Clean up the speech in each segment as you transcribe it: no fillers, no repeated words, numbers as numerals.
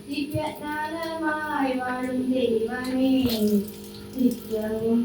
ദിവ്യജ്ഞാനമായി വാഴും ദൈവമേ, നിത്യവും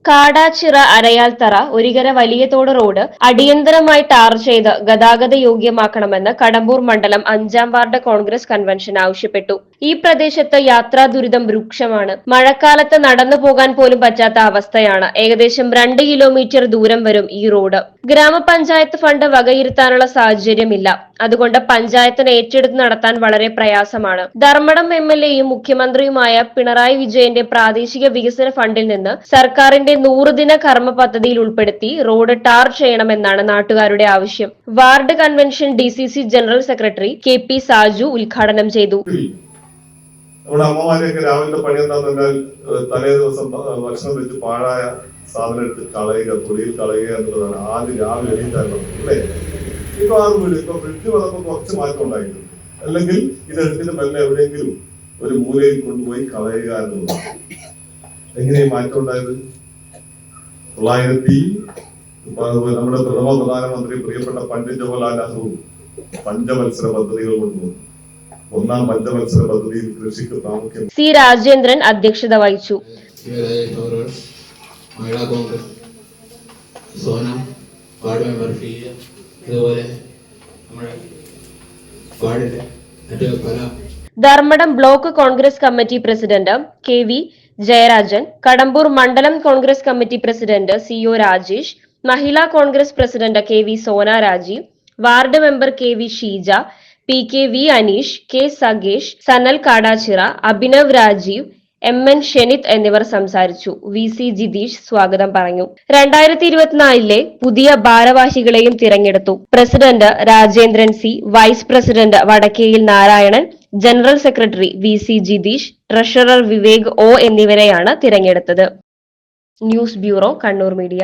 കാടാച്ചിറ അരയാൽത്തറ ഒരികര വലിയതോട് റോഡ് അടിയന്തരമായി ടാർ ചെയ്ത് ഗതാഗത യോഗ്യമാക്കണമെന്ന് കടമ്പൂർ മണ്ഡലം 5-ാം വാർഡ് കോൺഗ്രസ് കൺവെൻഷൻ ആവശ്യപ്പെട്ടു. ഈ പ്രദേശത്ത് യാത്രാ ദുരിതം രൂക്ഷമാണ്. മഴക്കാലത്ത് നടന്നു പോകാൻ പോലും പറ്റാത്ത അവസ്ഥയാണ്. ഏകദേശം 2 കിലോമീറ്റർ ദൂരം വരും ഈ റോഡ്. ഗ്രാമപഞ്ചായത്ത് ഫണ്ട് വകയിരുത്താനുള്ള സാഹചര്യമില്ല. അതുകൊണ്ട് പഞ്ചായത്തിന് ഏറ്റെടുത്ത് നടത്താൻ വളരെ പ്രയാസമാണ്. ധർമ്മടം എംഎൽഎയും മുഖ്യമന്ത്രിയുമായ പിണറായി വിജയന്റെ പ്രാദേശിക വികസന ഫണ്ടിൽ നിന്ന് സർക്കാരിന്റെ 100 ദിന കർമ്മ പദ്ധതിയിൽ ഉൾപ്പെടുത്തി റോഡ് ടാർ ചെയ്യണമെന്നാണ് നാട്ടുകാരുടെ ആവശ്യം. Ward convention DCC general secretary K P. Saju ഉദ്ഘാടനം ചെയ്തു. നമ്മുടെ അമ്മമാരെയൊക്കെ രാവിലെ പണി എന്താന്ന് പറഞ്ഞാൽ തലേ ദിവസം ഭക്ഷണം വെച്ച് പാഴായ സാധനം എടുത്ത് കളയുക, തൊടിയിൽ കളയുക എന്നുള്ളതാണ് ആദ്യം രാവിലെ എണീറ്റായിരുന്നു അല്ലേ. ഇപ്പൊ ആർക്കും ഇപ്പൊ ഫ്രിഡ്ജ് വന്നപ്പോൾ കുറച്ച് മാറ്റം ഉണ്ടായിട്ടുണ്ട്. അല്ലെങ്കിൽ ഇതെടുത്തിട്ട് മെല്ലെ എവിടെയെങ്കിലും ഒരു മൂലയിൽ കൊണ്ടുപോയി കളയുക എന്നുള്ളതാണ്. എങ്ങനെയും മാറ്റം ഉണ്ടായത് 900 നമ്മുടെ പ്രധാനമന്ത്രി പ്രിയപ്പെട്ട പണ്ഡിറ്റ് ജവഹർലാൽ നെഹ്റു പഞ്ചവത്സര പദ്ധതികൾ കൊണ്ടുവന്നു. 1-ാം പഞ്ചവത്സര പദ്ധതിയിൽ കൃഷിക്ക് പ്രാമുഖ്യം. സി രാജേന്ദ്രൻ അധ്യക്ഷത വഹിച്ചു. മഹിളാ കോൺഗ്രസ് സോന വാർഡ് മെമ്പർ ഫിയ, അതുപോലെ നമ്മുടെ വാർഡിന്റെ മറ്റു പല Dharmadam block Congress committee president K V. Jayarajan, Kadambur Mandalam Congress committee president C O. Rajesh, Mahila Congress president K V. Sona Rajeev, ward member K V. Sheeja, P K V. Aneesh, K. സഗേഷ്, സനൽ കാടാച്ചിറ, അഭിനവ് രാജീവ്, എം.എൻ. ഷെനിത് എന്നിവർ സംസാരിച്ചു. വി.സി. ജിതീഷ് സ്വാഗതം പറഞ്ഞു. 2024 പുതിയ ഭാരവാഹികളെയും തിരഞ്ഞെടുത്തു. President Rajendran C, vice president Vadakkeyil Narayanan, general secretary V C. Jitheesh, treasurer Vivek O എന്നിവരെയാണ് തിരഞ്ഞെടുത്തത്. News bureau, Kannur media.